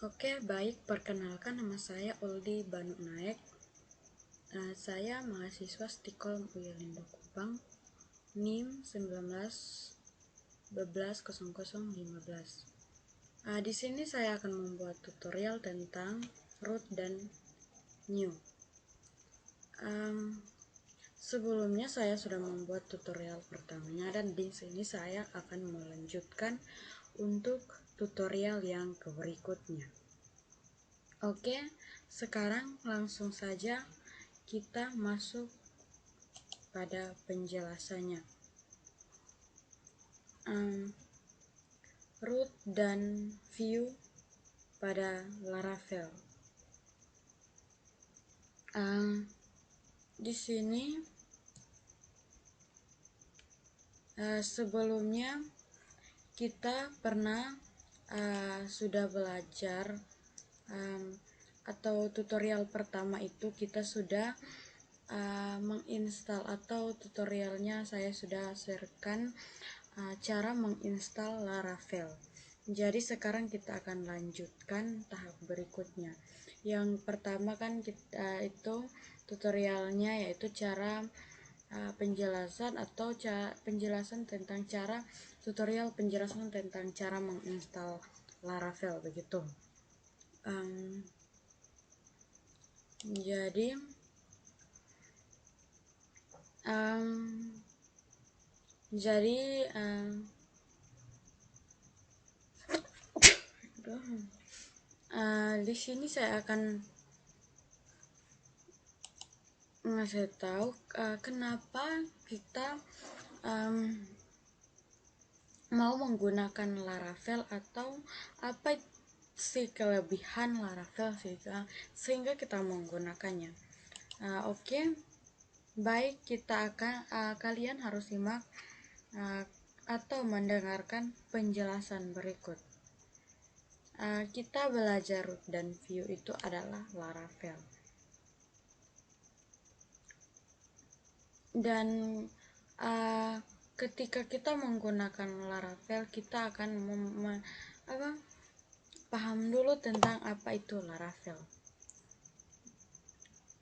Oke, baik. Perkenalkan, nama saya Uldi Banu Naek. Saya mahasiswa Stikom UI Lindo Kupang, NIM 19 12 0015. Di sini saya akan membuat tutorial tentang root dan new. Sebelumnya saya sudah membuat tutorial pertamanya, dan di sini saya akan melanjutkan untuk tutorial yang berikutnya. Oke, sekarang langsung saja kita masuk pada penjelasannya. Root dan view pada Laravel. Di sini sebelumnya kita pernah sudah belajar atau tutorial pertama itu kita sudah menginstal, atau tutorialnya saya sudah sharekan cara menginstal Laravel. Jadi sekarang kita akan lanjutkan tahap berikutnya. Yang pertama kan kita itu tutorialnya yaitu cara penjelasan atau penjelasan tentang cara tutorial penjelasan tentang cara menginstal Laravel begitu. Jadi di sini saya akan ngasih tahu kenapa kita mau menggunakan Laravel, atau apa sih kelebihan Laravel sehingga kita menggunakannya. Oke, baik, kita akan kalian harus simak atau mendengarkan penjelasan berikut. Kita belajar root dan view itu adalah Laravel. Dan ketika kita menggunakan Laravel, kita akan paham dulu tentang apa itu Laravel.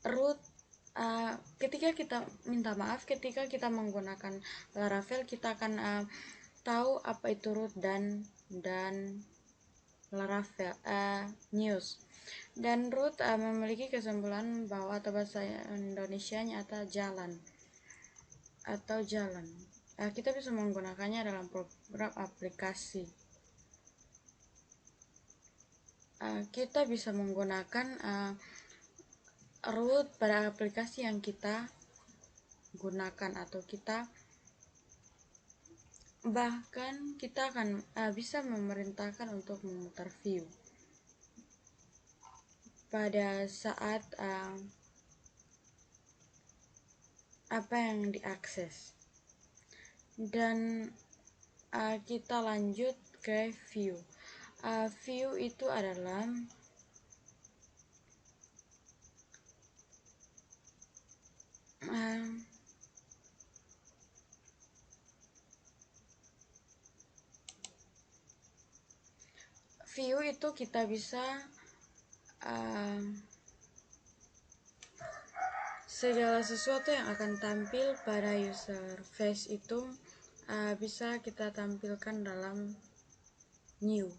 Root, ketika kita menggunakan Laravel, kita akan tahu apa itu root dan Laravel news. Dan root memiliki kesimpulan bahwa, atau bahasa Indonesianya atau jalan. Kita bisa menggunakannya dalam program aplikasi. Kita bisa menggunakan root pada aplikasi yang kita gunakan, atau bahkan kita akan bisa memerintahkan untuk memutar view pada saat apa yang diakses. Dan kita lanjut ke view. View itu adalah view itu kita bisa segala sesuatu yang akan tampil pada user face itu bisa kita tampilkan dalam new.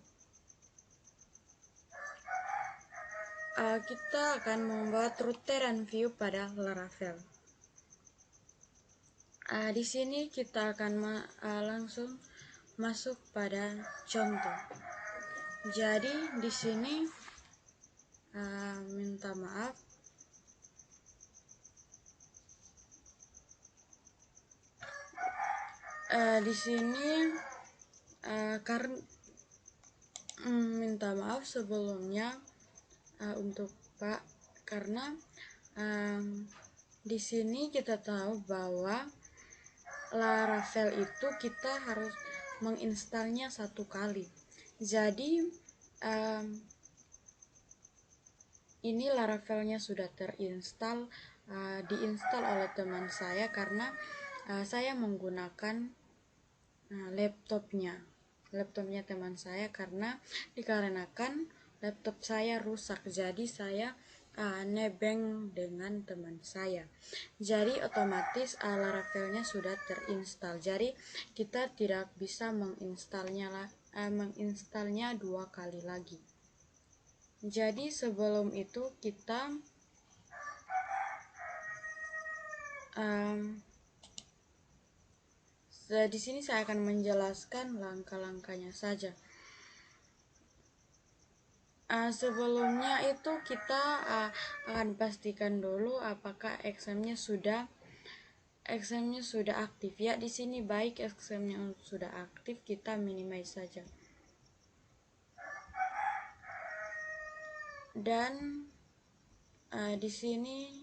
Kita akan membuat root dan view pada Laravel. Di sini kita akan langsung masuk pada contoh. Jadi di sini minta maaf, di sini karena minta maaf sebelumnya untuk Pak, karena di sini kita tahu bahwa Laravel itu kita harus menginstalnya 1 kali. Jadi ini Laravelnya sudah terinstall, diinstal oleh teman saya karena saya menggunakan laptopnya teman saya, karena dikarenakan laptop saya rusak, jadi saya nebeng dengan teman saya. Jadi otomatis Laravelnya sudah terinstall. Jadi kita tidak bisa menginstalnya dua kali lagi. Jadi sebelum itu kita di sini saya akan menjelaskan langkah-langkahnya saja. Sebelumnya itu kita akan pastikan dulu apakah XM-nya sudah aktif ya. Di sini baik XM-nya sudah aktif, kita minimize saja. Dan di sini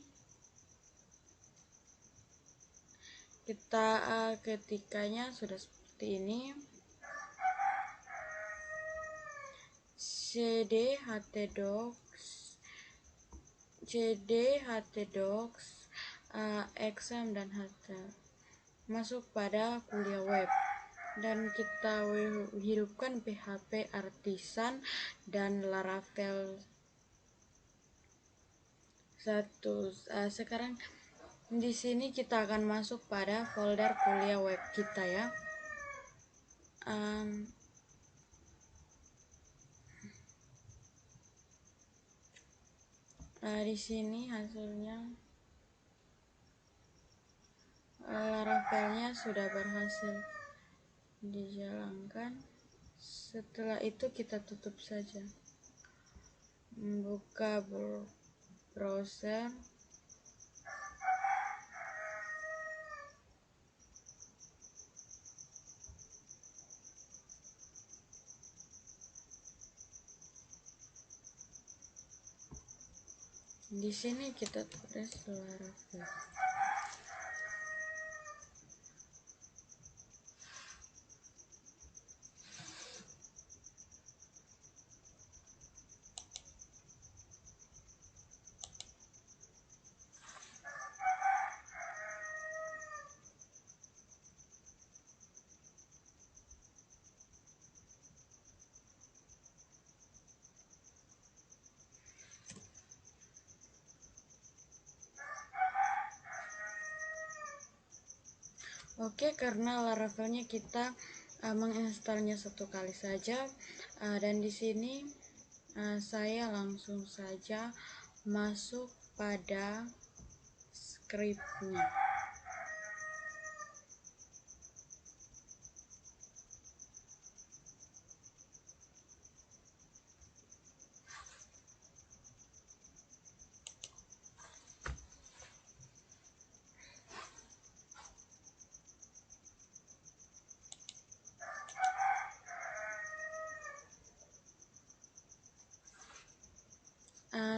kita ketikanya sudah seperti ini. cd htdocs exam dan ht masuk pada kuliah web, dan kita hidupkan PHP Artisan dan Laravel 1. Sekarang di sini kita akan masuk pada folder kuliah web kita ya. Di sini hasilnya Laravelnya sudah berhasil dijalankan. Setelah itu kita tutup saja, buka browser. Di sini kita tulis Laravel. Oke, karena Laravelnya kita menginstalnya satu kali saja, dan di sini saya langsung saja masuk pada scriptnya.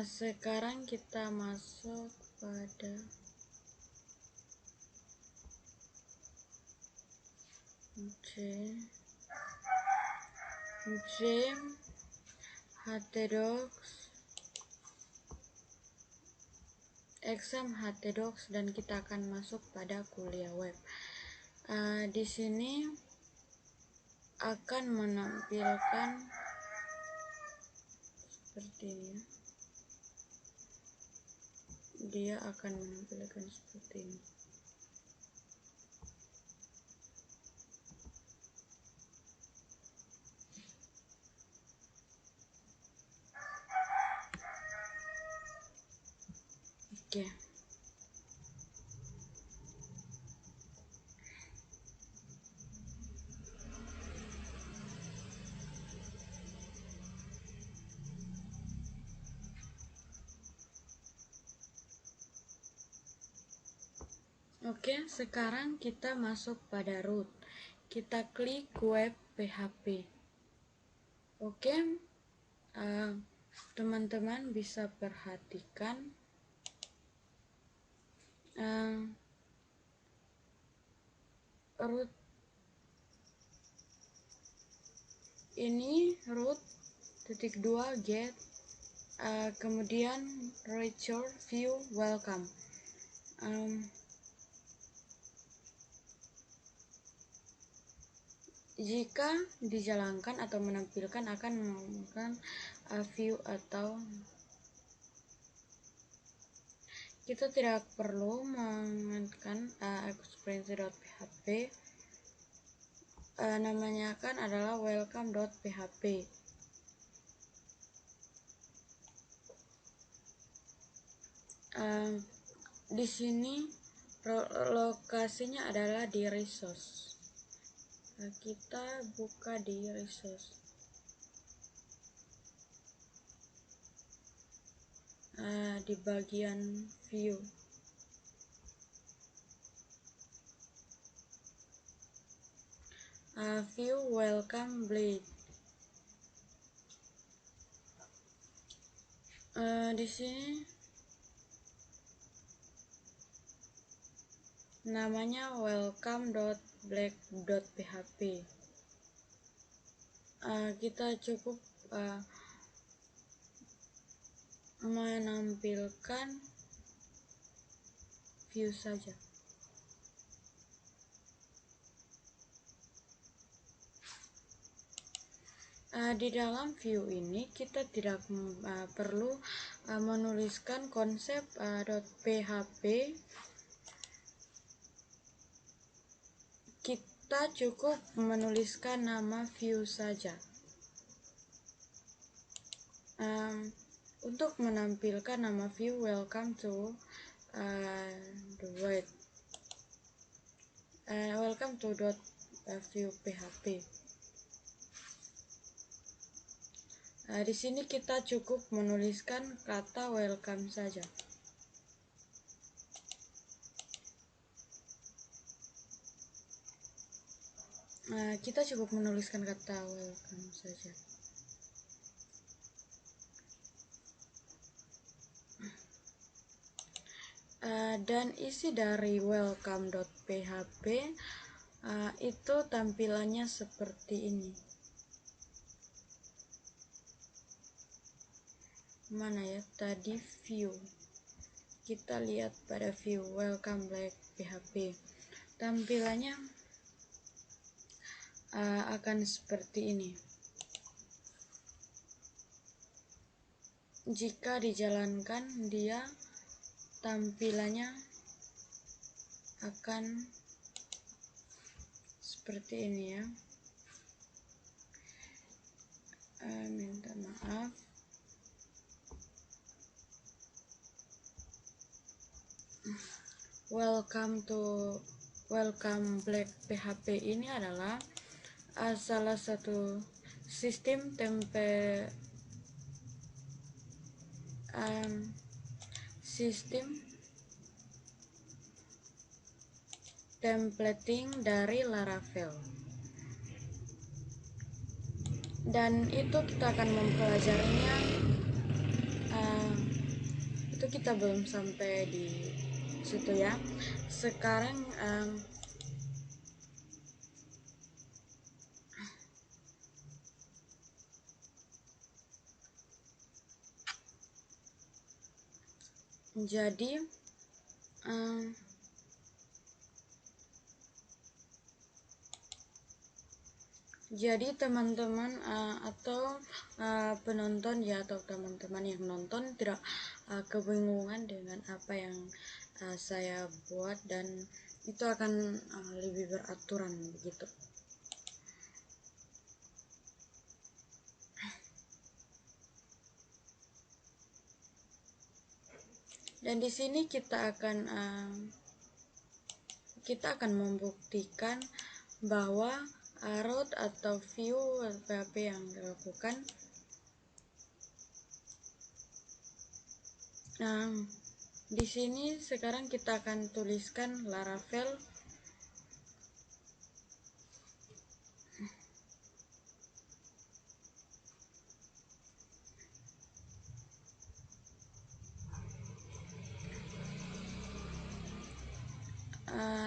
Sekarang kita masuk pada htdocs exam htdocs, dan kita akan masuk pada kuliah web. Di sini akan menampilkan seperti ini. Dia akan menampilkan seperti ini. Oke. Oke, sekarang kita masuk pada root. Kita klik web PHP. Oke, teman-teman bisa perhatikan root ini, root.2 get, kemudian record view welcome. Jika dijalankan atau menampilkan akan menggunakan view atau kita tidak perlu mengetikkan experience.php. Namanya kan adalah welcome.php. Di sini lokasinya adalah di resource. Kita buka di resource. Di bagian view. View welcome blade. Di sini namanya welcome.black.php. Kita cukup menampilkan view saja. Di dalam view ini kita tidak perlu menuliskan konsep .php. Kita cukup menuliskan nama view saja. Untuk menampilkan nama view, welcome to the web. Welcome to .view php. Di sini kita cukup menuliskan kata welcome saja. Kita cukup menuliskan kata welcome saja. Dan isi dari welcome.php itu tampilannya seperti ini. Mana ya tadi view? Kita lihat pada view welcome black php. Tampilannya akan seperti ini. Jika dijalankan, dia tampilannya akan seperti ini ya. Minta maaf. Welcome black php ini adalah salah satu sistem templating dari Laravel, dan itu kita akan mempelajarinya. Itu kita belum sampai di situ ya. Sekarang jadi teman-teman atau penonton ya, atau teman-teman yang nonton tidak kebingungan dengan apa yang saya buat, dan itu akan lebih beraturan begitu. Dan di sini kita akan membuktikan bahwa route atau view PHP yang dilakukan. Di sini sekarang kita akan tuliskan Laravel.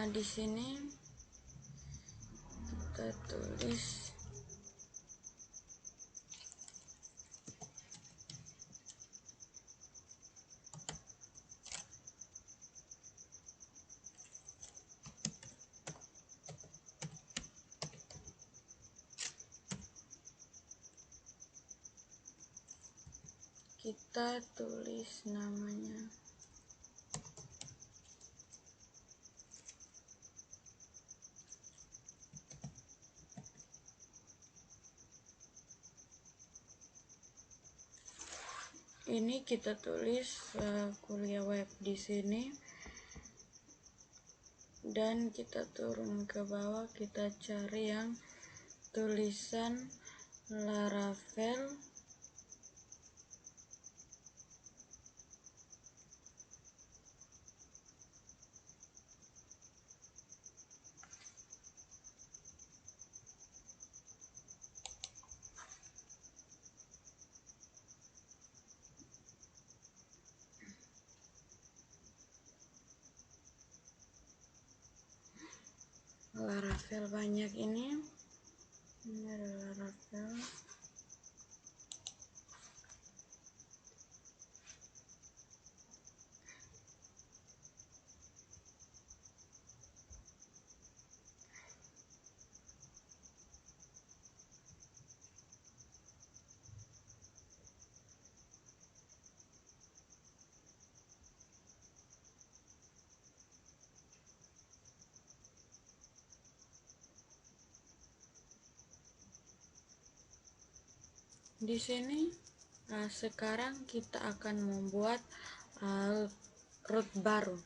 Di sini kita tulis kita tulis namanya. Ini kita tulis kuliah web di sini, dan kita turun ke bawah, kita cari yang tulisan Laravel. Laravel banyak ini adalah Laravel. Di sini sekarang kita akan membuat root baru.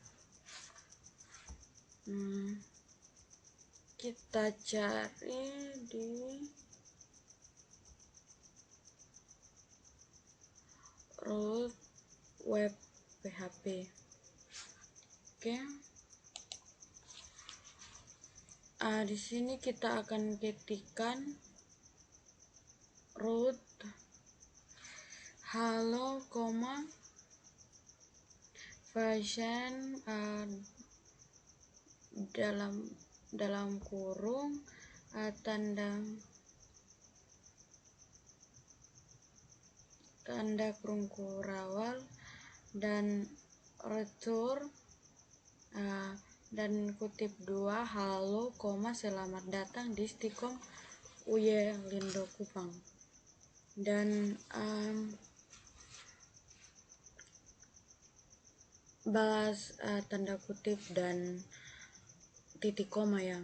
Kita cari di root web PHP. Oke. Di sini kita akan ketikkan root halo, version dalam kurung tanda kurung kurawal, dan return dan kutip 2 halo, selamat datang di Stikom UY Lindo Kupang. Dan balas tanda kutip dan titik koma ya.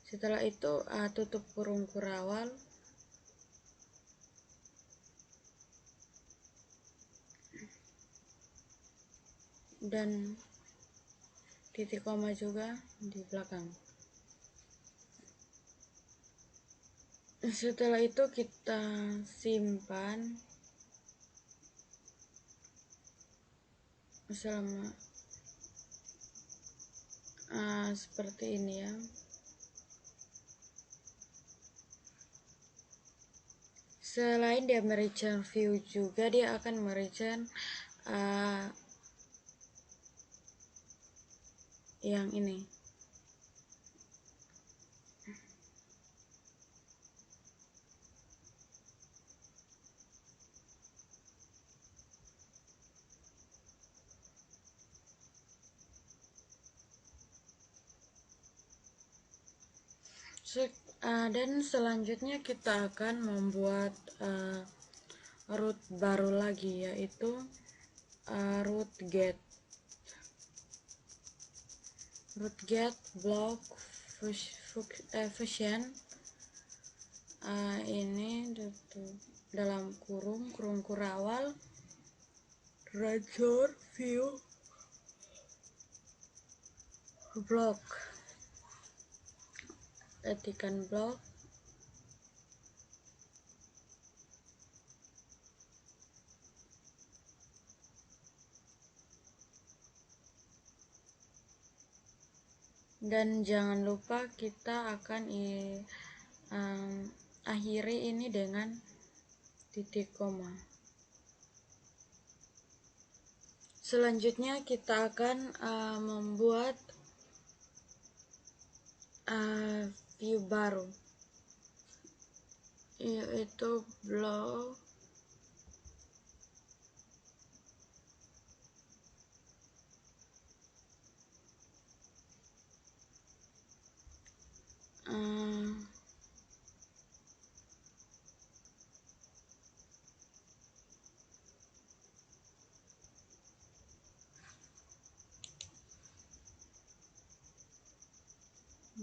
Setelah itu tutup kurung kurawal, dan titik koma juga di belakang. Setelah itu kita simpan selama seperti ini ya. Selain dia merchant view juga, dia akan merchant yang ini. Dan selanjutnya kita akan membuat root baru lagi, yaitu root get block function. Ini dalam kurung kurawal rancher view block, ketikkan block, dan jangan lupa kita akan akhiri ini dengan titik koma. Selanjutnya kita akan membuat view baru, yaitu block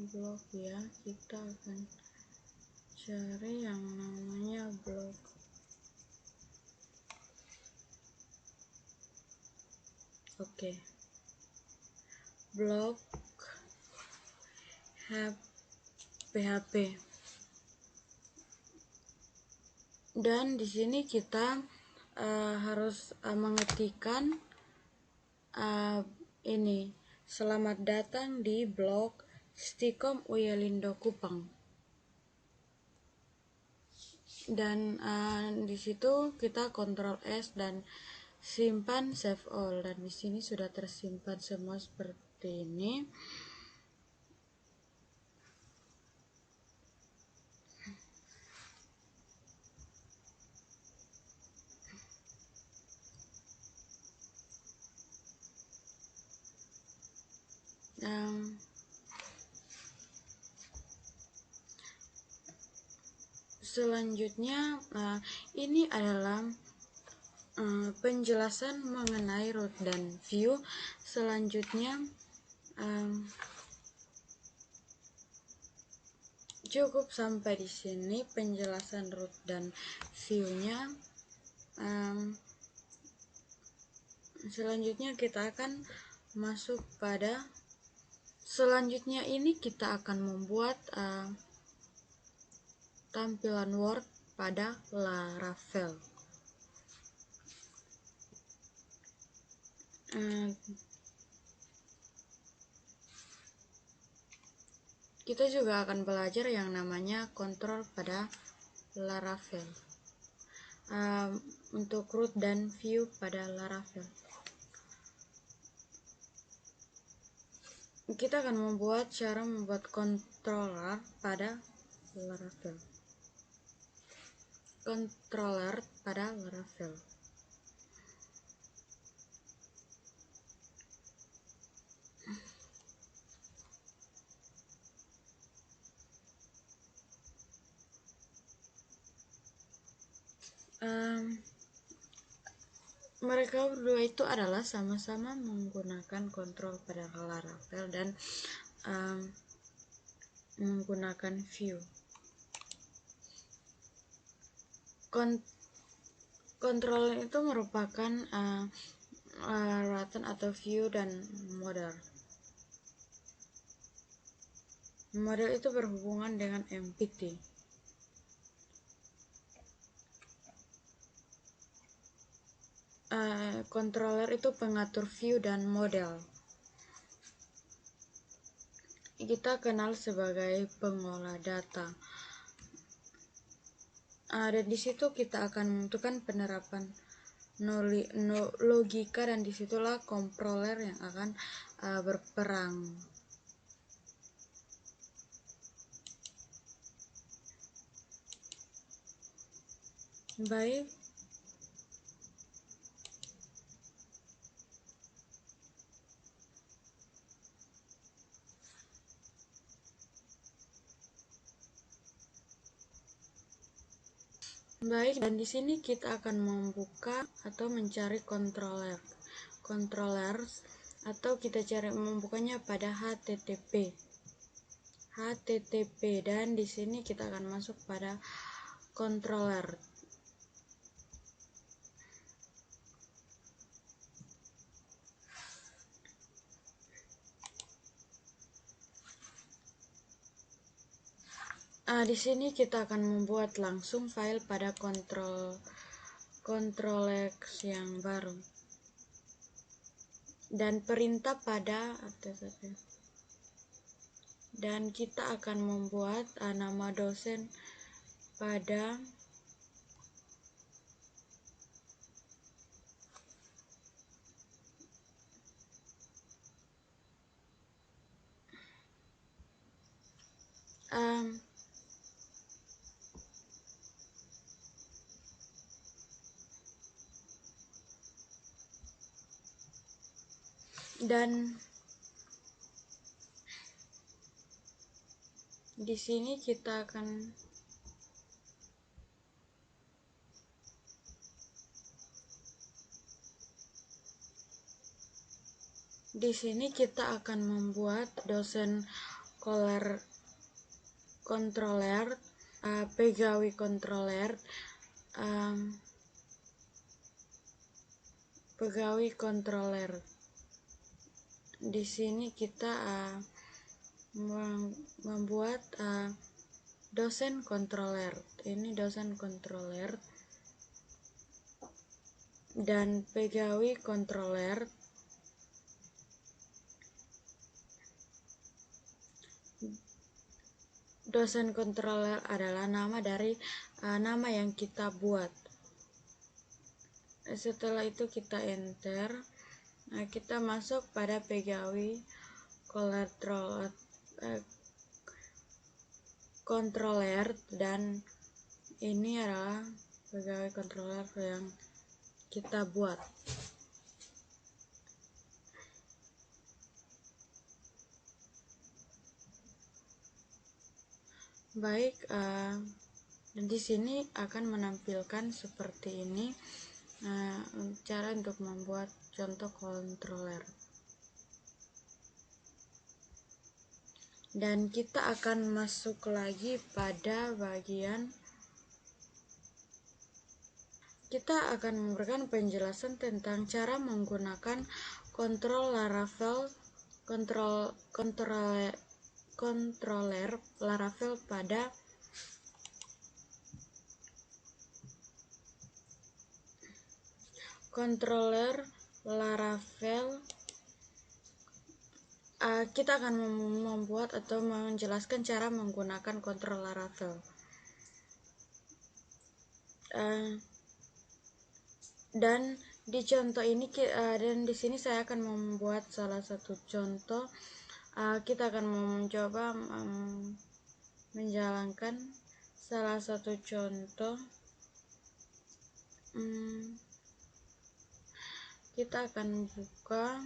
blok ya, kita akan cari yang namanya blok. Oke, blok PHP. Dan di sini kita harus mengetikkan ini, selamat datang di blok Stikom Uyelindo Kupang. Dan di situ kita Ctrl S dan simpan save all, dan di sini sudah tersimpan semua seperti ini. Selanjutnya ini adalah penjelasan mengenai root dan view. Selanjutnya cukup sampai di sini penjelasan root dan view-nya. Selanjutnya kita akan masuk pada selanjutnya ini kita akan membuat tampilan Word pada Laravel. Kita juga akan belajar yang namanya kontrol pada Laravel, untuk root dan view pada Laravel. Kita akan membuat cara membuat controller pada Laravel. Controller pada Laravel. Mereka berdua itu adalah sama-sama menggunakan kontrol pada Laravel dan menggunakan view. Kontrol itu merupakan root atau view dan model. Model itu berhubungan dengan empty. Controller itu pengatur view dan model. Kita kenal sebagai pengolah data. Dan di situ kita akan menentukan penerapan logika, dan disitulah controller yang akan berperang. Baik. Baik, dan di sini kita akan membuka atau mencari controllers, atau kita cari membukanya pada HTTP, dan di sini kita akan masuk pada controller. Di sini kita akan membuat langsung file pada controlx yang baru, dan perintah pada dan kita akan membuat nama dosen pada dan di sini kita akan membuat dosen controller, pegawai controller, pegawai controller. Di sini kita membuat dosen controller. Ini dosen controller dan pegawai controller. Dosen controller adalah nama dari nama yang kita buat. Setelah itu kita enter. Nah, kita masuk pada pegawai controller dan ini adalah pegawai controller yang kita buat. Baik, dan di sini akan menampilkan seperti ini cara untuk membuat contoh controller. Dan kita akan masuk lagi pada bagian kita akan memberikan penjelasan tentang cara menggunakan kontrol Laravel controller Laravel pada controller Laravel. Kita akan membuat atau menjelaskan cara menggunakan kontrol Laravel. Dan di contoh ini dan di sini saya akan membuat salah satu contoh. Kita akan mencoba menjalankan salah satu contoh. Kita akan buka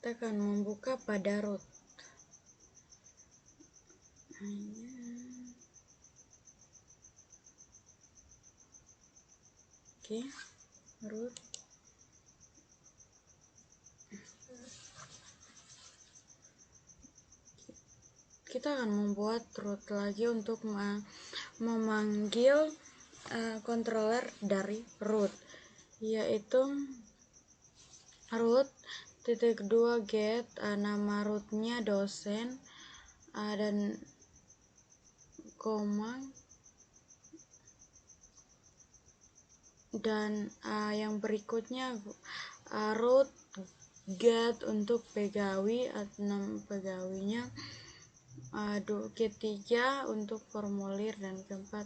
kita akan membuka pada root. Oke, root. Kita akan membuat root lagi untuk memanggil controller dari root, yaitu root .2 get nama rootnya dosen dan koma dan yang berikutnya root get untuk pegawai atau pegawainya, ketiga untuk formulir dan keempat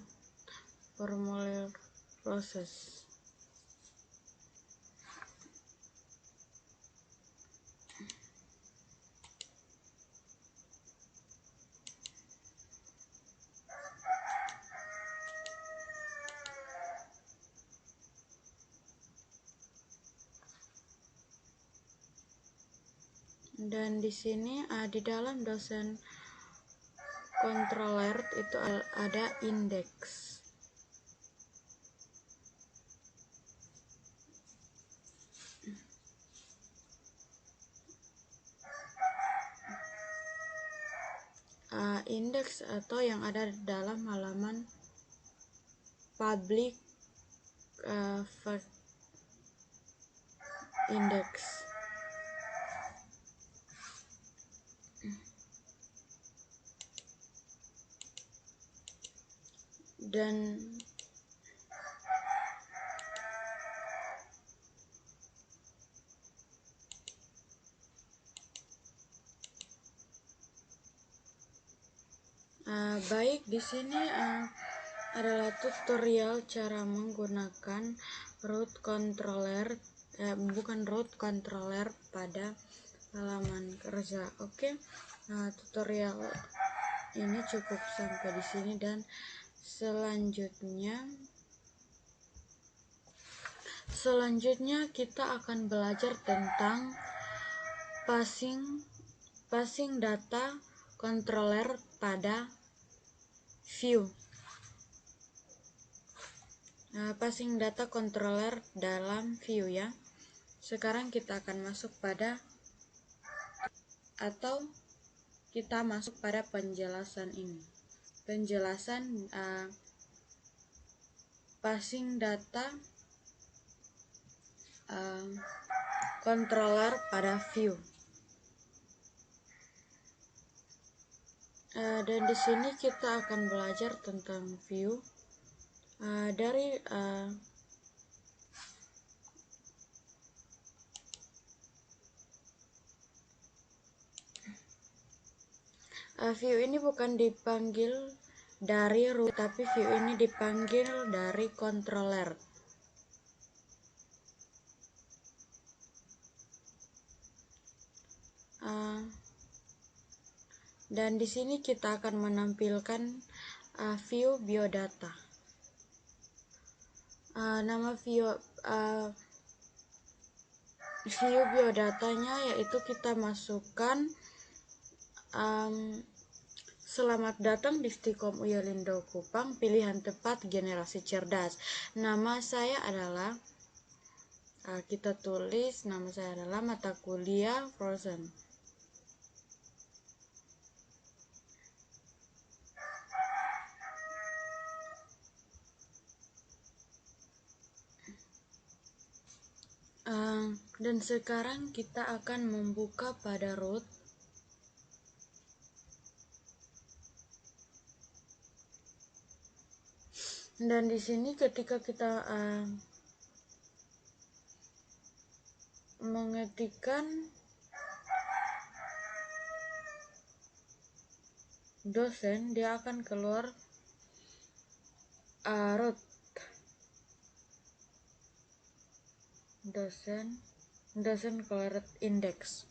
formulir proses. Dan di sini di dalam dosen controller itu ada indeks. Indeks atau yang ada dalam halaman public index. Dan baik, di sini adalah tutorial cara menggunakan root controller, bukan root controller pada halaman kerja. Oke, tutorial ini cukup sampai di sini, dan selanjutnya kita akan belajar tentang passing data controller pada view. Passing data controller dalam view ya. Sekarang kita akan masuk pada penjelasan ini. Penjelasan passing data controller pada view. Dan di sini kita akan belajar tentang view dari view ini bukan dipanggil dari root, tapi view ini dipanggil dari controller. Dan di sini kita akan menampilkan view biodata. Nama view biodatanya yaitu kita masukkan selamat datang di Stikom Uyalindo Kupang, pilihan tepat generasi cerdas. Nama saya adalah kita tulis nama saya adalah mata kuliah Frozen. Dan sekarang kita akan membuka pada root. Dan di sini ketika kita mengetikkan dosen, dia akan keluar root dosen keluar index.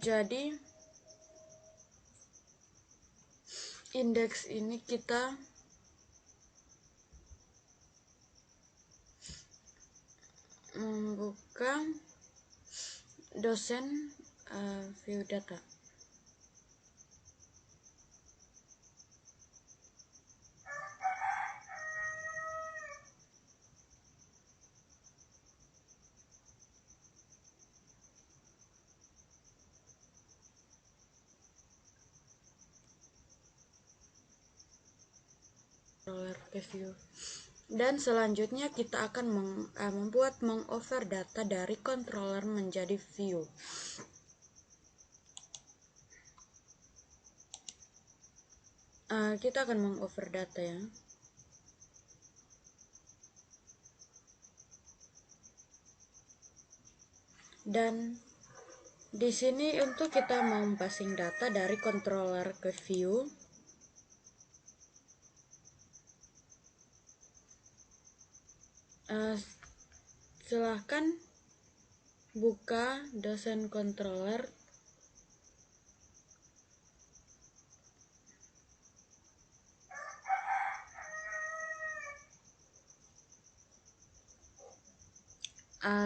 Jadi indeks ini kita membuka dosen view data. View. Dan selanjutnya kita akan mengover data dari controller menjadi view. Kita akan mengover data ya. Dan di sini untuk kita passing data dari controller ke view, silahkan buka dosen controller.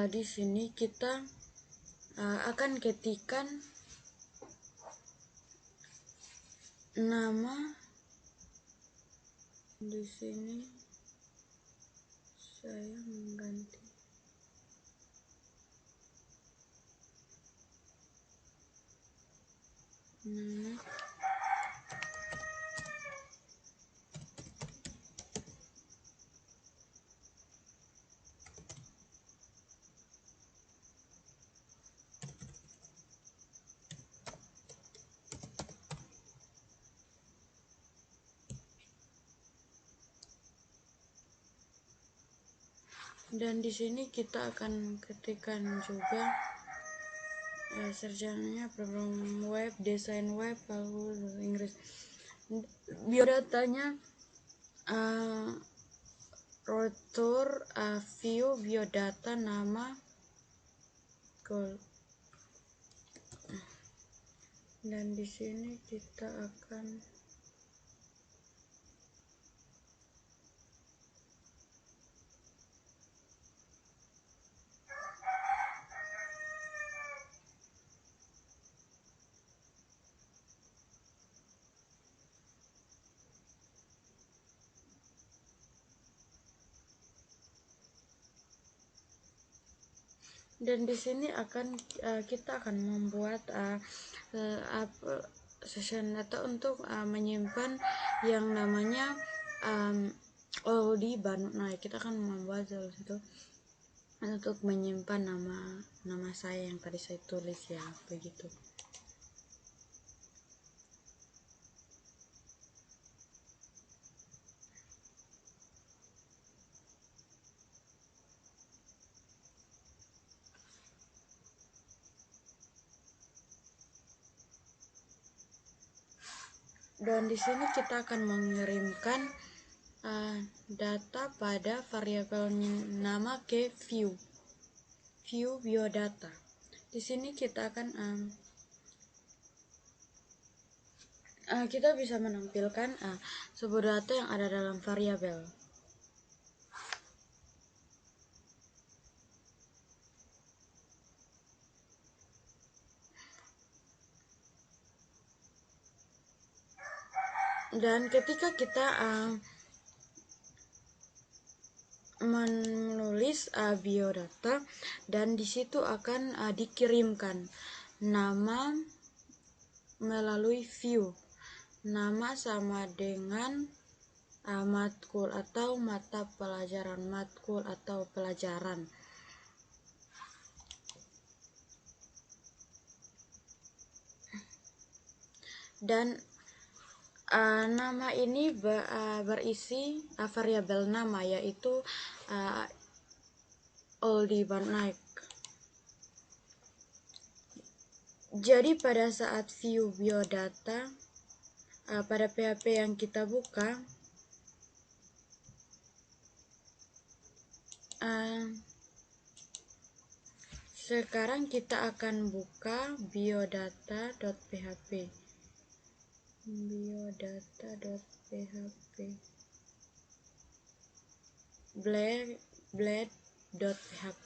Di sini kita akan ketikkan nama. Di sini saya mengganti nama. Dan di sini kita akan ketikkan juga sarjananya program web, desain web, lalu Inggris. Biodatanya rotor, view biodata, nama, goal. Dan di sini kita akan kita akan membuat session data untuk menyimpan yang namanya Oldie Bandung. Nah, kita akan membuat itu untuk menyimpan nama saya yang tadi saya tulis, ya begitu. Dan di sini kita akan mengirimkan data pada variabel nama ke view biodata. Di sini kita akan kita bisa menampilkan sebuah data yang ada dalam variabel. Dan ketika kita menulis biodata, dan di situ akan dikirimkan nama melalui view. Nama sama dengan matkul atau mata pelajaran, matkul atau pelajaran. Dan nama ini berisi variabel nama, yaitu Oldie Bandung. Jadi pada saat view biodata pada PHP yang kita buka, sekarang kita akan buka biodata.php. blade.php.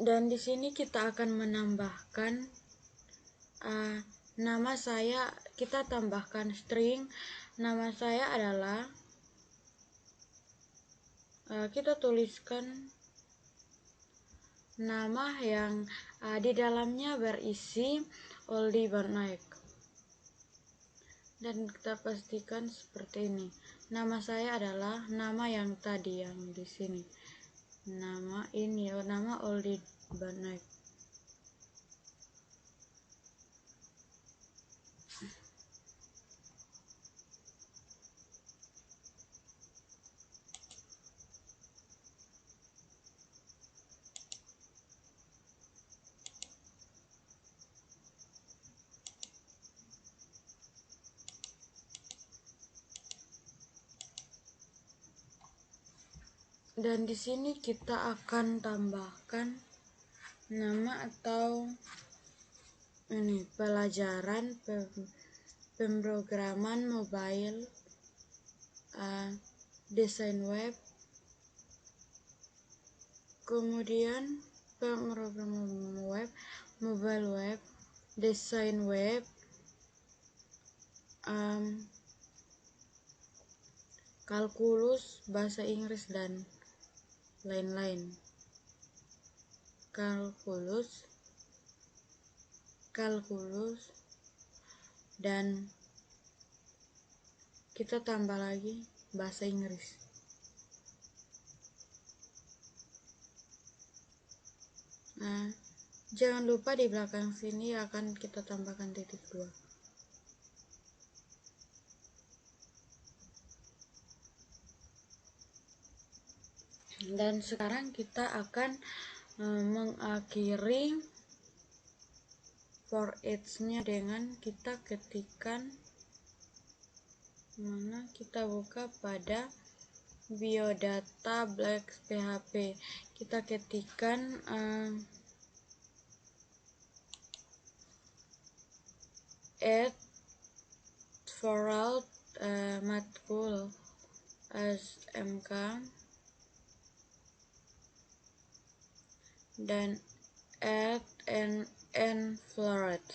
Dan di sini kita akan menambahkan nama saya. Kita tambahkan string. Nama saya adalah kita tuliskan nama yang di dalamnya berisi Oldie Bandung. Dan kita pastikan seperti ini. Nama saya adalah nama yang tadi yang di sini. Nama ini, nama Oldie Bandung. Dan di sini kita akan tambahkan nama atau ini pelajaran pemrograman mobile, desain web, kemudian pemrograman web, mobile web, desain web, kalkulus, bahasa Inggris, dan lain-lain. Kalkulus, dan kita tambah lagi bahasa Inggris. Nah, jangan lupa di belakang sini akan kita tambahkan titik 2. Dan sekarang kita akan mengakhiri for each-nya dengan kita ketikkan, kita buka pada biodata black php, kita ketikkan add for matkul smk dan add and floret.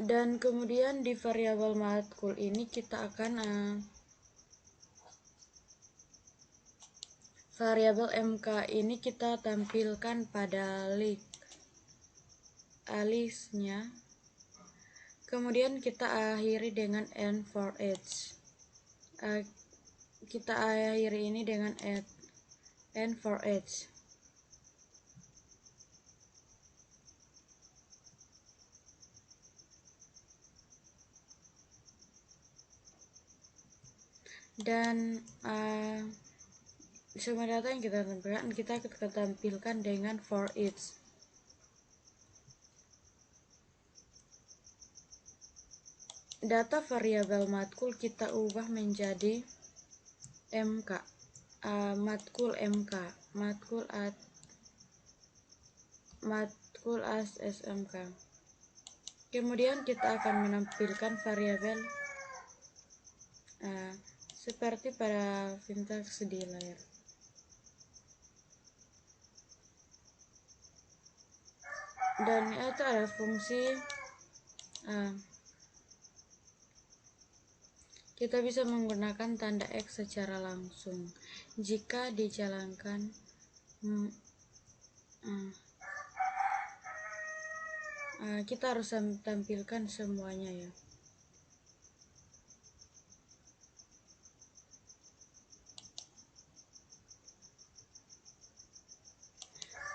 Dan kemudian di variabel matkul ini kita akan variabel mk ini kita tampilkan pada listnya. Kemudian kita akhiri dengan and for each. Kita akhiri ini dengan and for each. Dan semua data yang kita tampilkan dengan for each. Data variabel matkul kita ubah menjadi mk, matkul mk, matkul as smk. Kemudian kita akan menampilkan variabel seperti pada sintaks di layar. Dan itu ada fungsi kita bisa menggunakan tanda X secara langsung jika dijalankan kita harus tampilkan semuanya ya.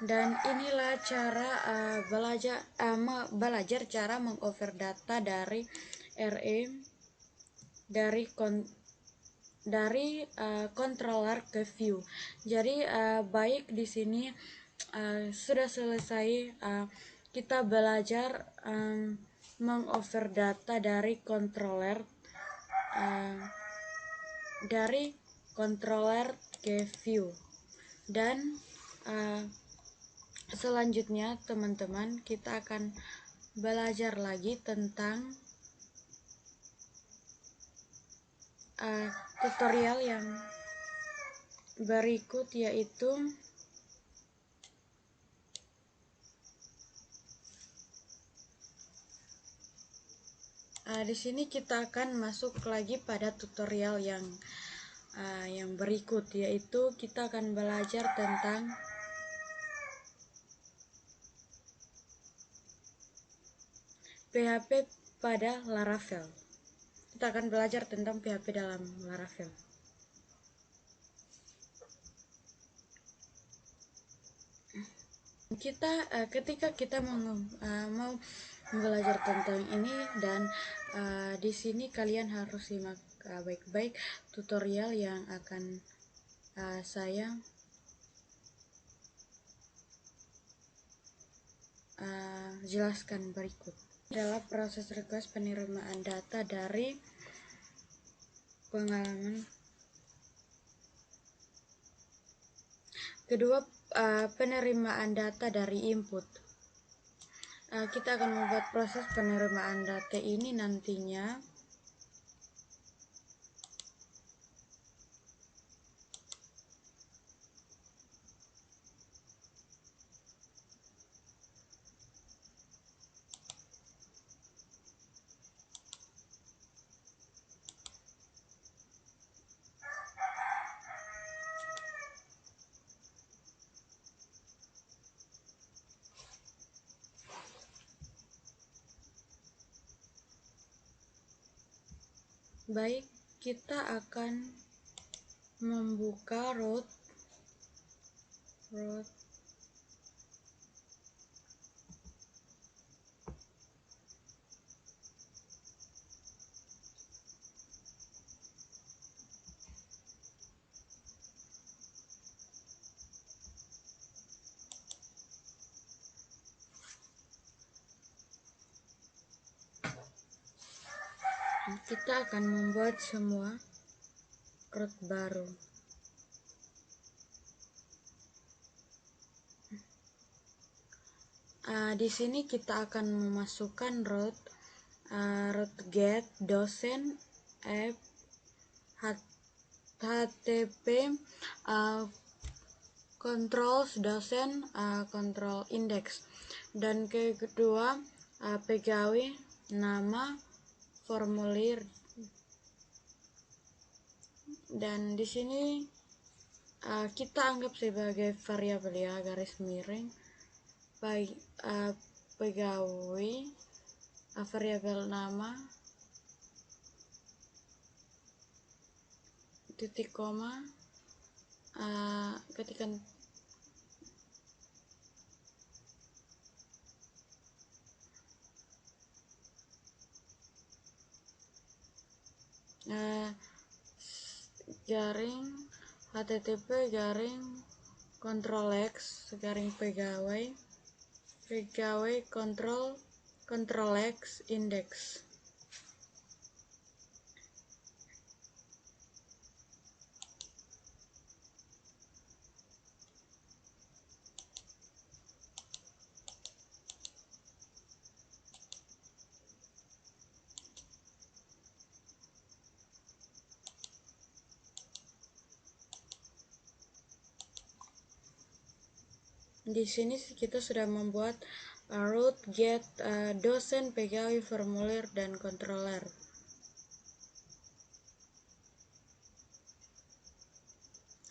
Dan inilah cara belajar cara mengover data dari RE dari controller ke view. Jadi baik di sini sudah selesai kita belajar mengover data dari controller ke view. Dan selanjutnya teman-teman kita akan belajar lagi tentang tutorial yang berikut, yaitu di sini kita akan masuk lagi pada tutorial yang berikut, yaitu kita akan belajar tentang PHP pada Laravel. Kita akan belajar tentang PHP dalam Laravel. Ketika kita mau belajar tentang ini, dan di sini kalian harus simak baik-baik tutorial yang akan saya jelaskan berikut. Adalah proses request penerimaan data dari pengalaman. Kedua, penerimaan data dari input. Kita akan membuat proses penerimaan data ini nantinya baik. Kita akan membuka root kita akan membuat semua root baru. Di sini kita akan memasukkan root get dosen app http controls dosen control index, dan kedua pegawai nama formulir, dan di sini kita anggap sebagai variabel ya, garis miring pegawai variabel nama titik koma ketikan garing http garing control x garing pegawai control x index. Di sini kita sudah membuat root get dosen pegawai formulir dan controller.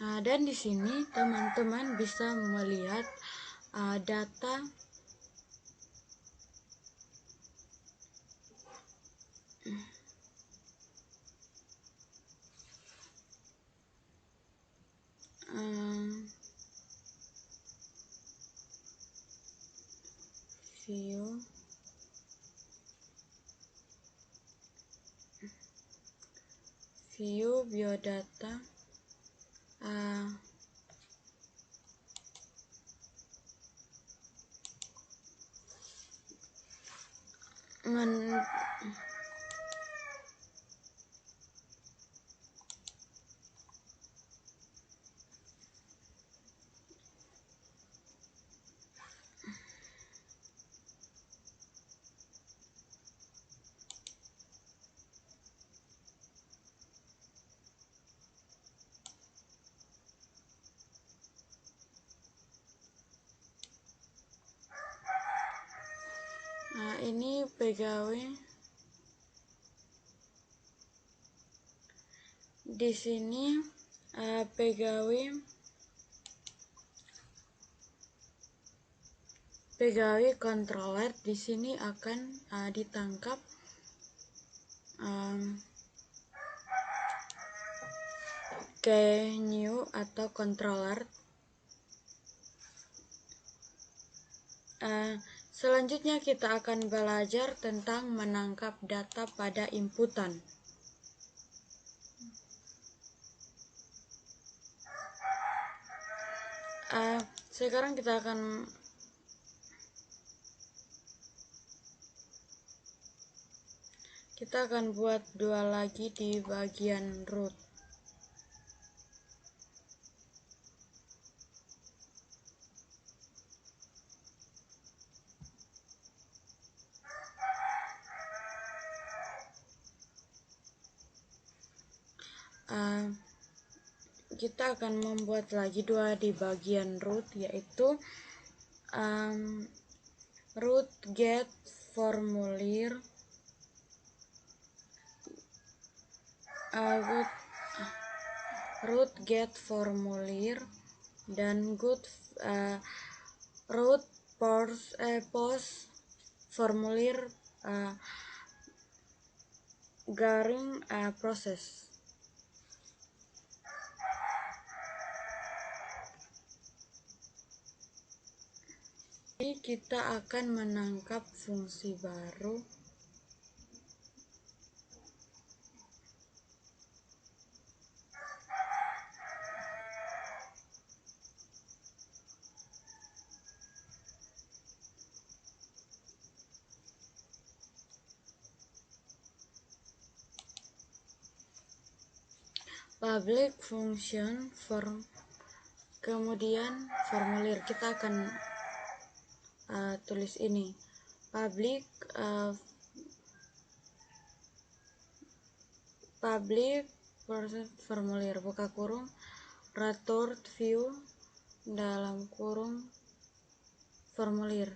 Dan di sini teman-teman bisa melihat data view biodata ini pegawai. Di sini pegawai controller di sini akan ditangkap ke new atau controller. Selanjutnya kita akan belajar tentang menangkap data pada inputan. Sekarang kita akan buat dua lagi di bagian root. Kita akan membuat lagi dua di bagian root, yaitu root get formulir root get formulir dan root post formulir garing proses. Jadi kita akan menangkap fungsi baru public function form, kemudian formulir. Kita akan tulis ini public formulir buka kurung return view dalam kurung formulir.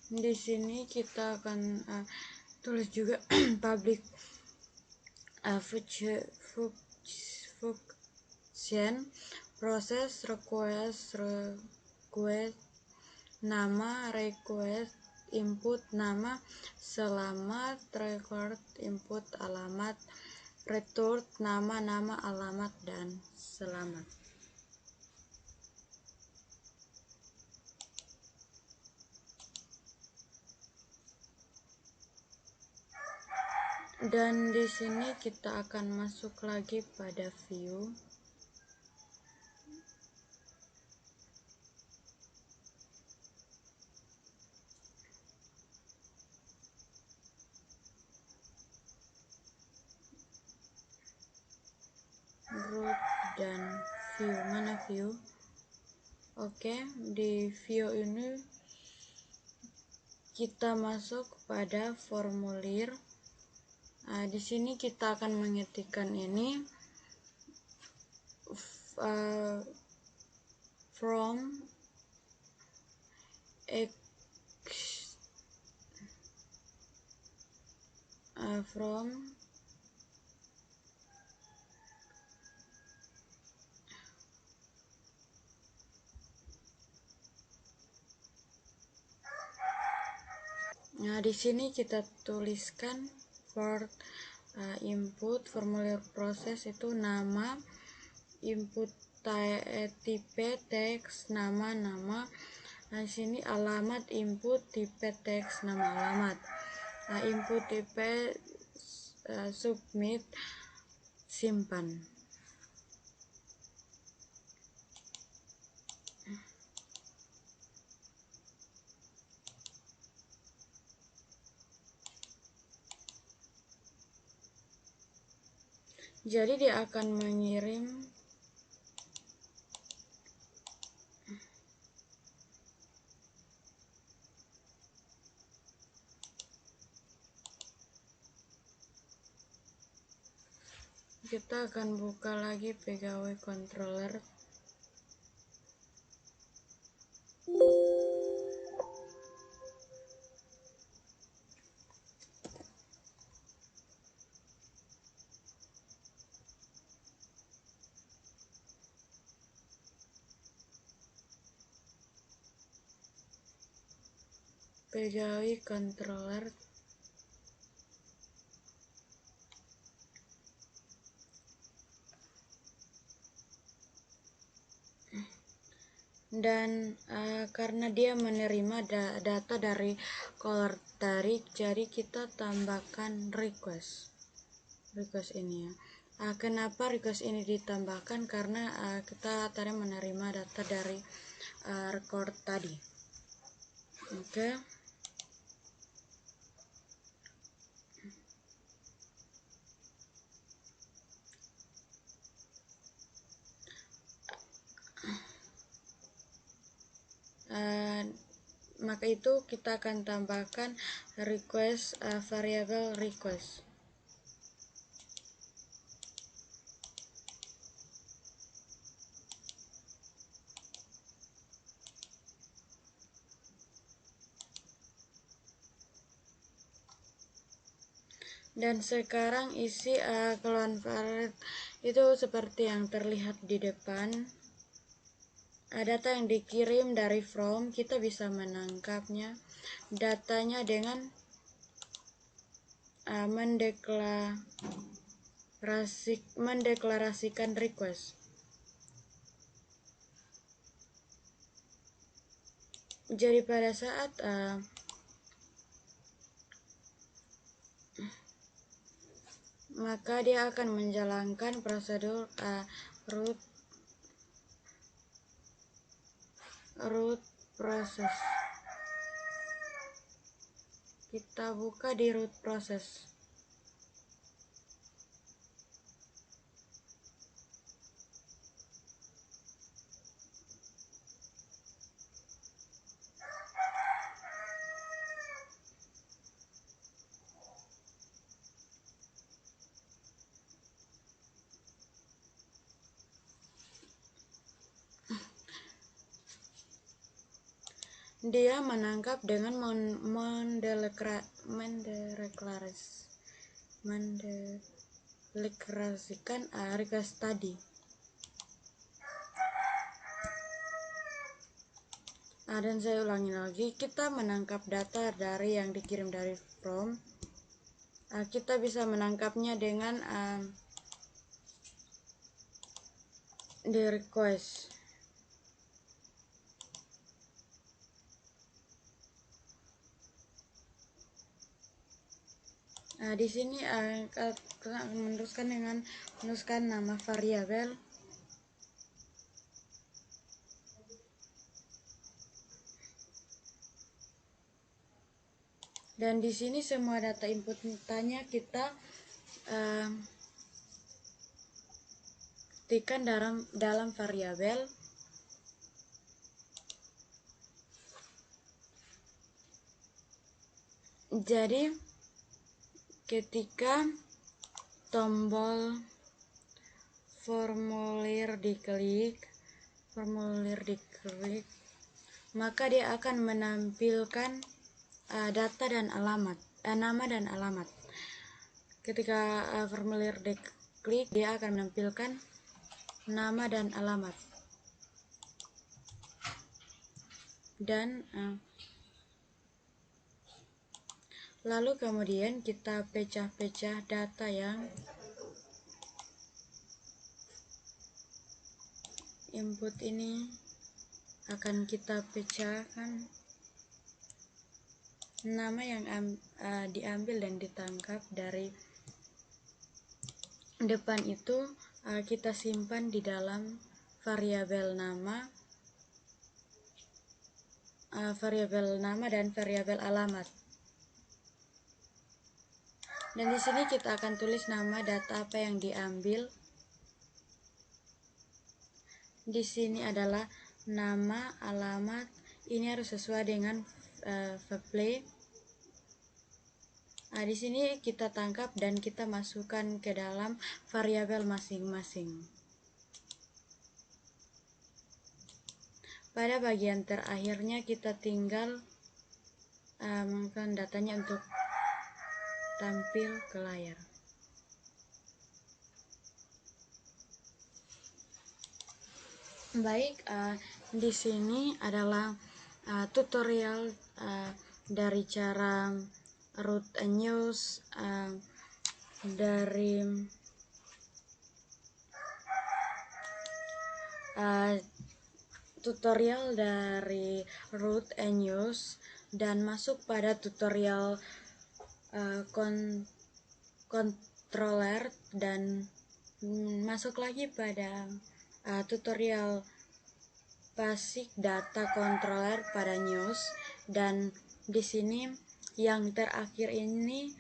Di sini kita akan tulis juga public function proses request nama request input nama selamat record input alamat return nama alamat dan selamat. Dan di sini kita akan masuk lagi pada view. Group dan view. Mana view? Oke, di view ini kita masuk pada formulir. Di sini kita akan mengetikkan ini from di sini kita tuliskan for input formulir proses itu nama, input tipe teks nama. Di sini alamat input tipe teks nama alamat. Input tipe submit simpan. Jadi dia akan mengirim kita akan buka lagi pegawai controller. Pegawai controller. Dan karena dia menerima data dari caller tarik, jadi kita tambahkan request ini ya. Kenapa request ini ditambahkan? Karena kita tadi menerima data dari record tadi. Oke. Maka itu kita akan tambahkan request variable request. Dan sekarang isi keluhan variable itu seperti yang terlihat di depan. Data yang dikirim dari from, kita bisa menangkapnya datanya dengan mendeklarasikan request. Jadi pada saat maka dia akan menjalankan prosedur root process. Kita buka di root process. Dia menangkap dengan mendeklarasikan request tadi. Dan saya ulangi lagi, kita menangkap data dari yang dikirim dari from. Kita bisa menangkapnya dengan di request. Di sini kita akan meneruskan dengan menuliskan nama variabel. Dan di sini semua data inputnya kita ketikkan dalam variabel. Jadi ketika tombol formulir diklik, maka dia akan menampilkan data dan alamat, nama dan alamat. Ketika formulir diklik, dia akan menampilkan nama dan alamat. Dan lalu kemudian kita pecah-pecah data yang input ini akan kita pecahkan. Nama yang diambil dan ditangkap dari depan itu kita simpan di dalam variabel nama dan variabel alamat. Dan di sini kita akan tulis nama data apa yang diambil. Di sini adalah nama, alamat. Ini harus sesuai dengan play. Di sini kita tangkap dan kita masukkan ke dalam variabel masing-masing. Pada bagian terakhirnya kita tinggal mengirimkan datanya untuk tampil ke layar. Baik, di sini adalah tutorial dari cara root news, dari tutorial dari root news, dan masuk pada tutorial controller, dan masuk lagi pada tutorial basic data controller pada news. Dan di sini yang terakhir ini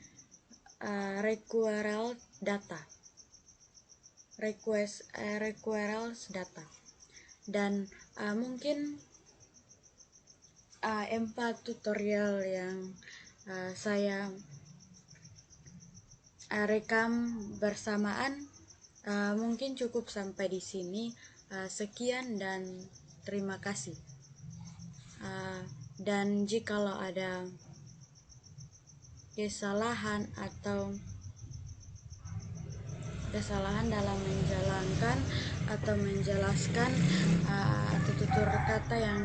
requirements data. Dan mungkin 4 tutorial yang saya rekam bersamaan mungkin cukup sampai di sini. Sekian dan terima kasih. Dan jikalau ada kesalahan dalam menjalankan atau menjelaskan atau tutur kata yang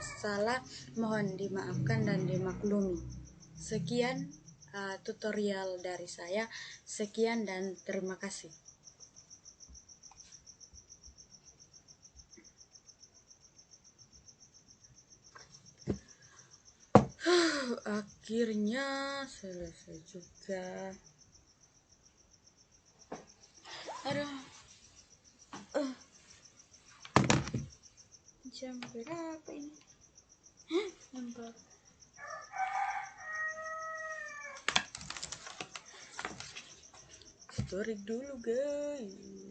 salah, mohon dimaafkan dan dimaklumi. Sekian, tutorial dari saya. Sekian dan terima kasih. Akhirnya selesai juga. Aduh, jam berapa ini? Nampak. Story dulu guys.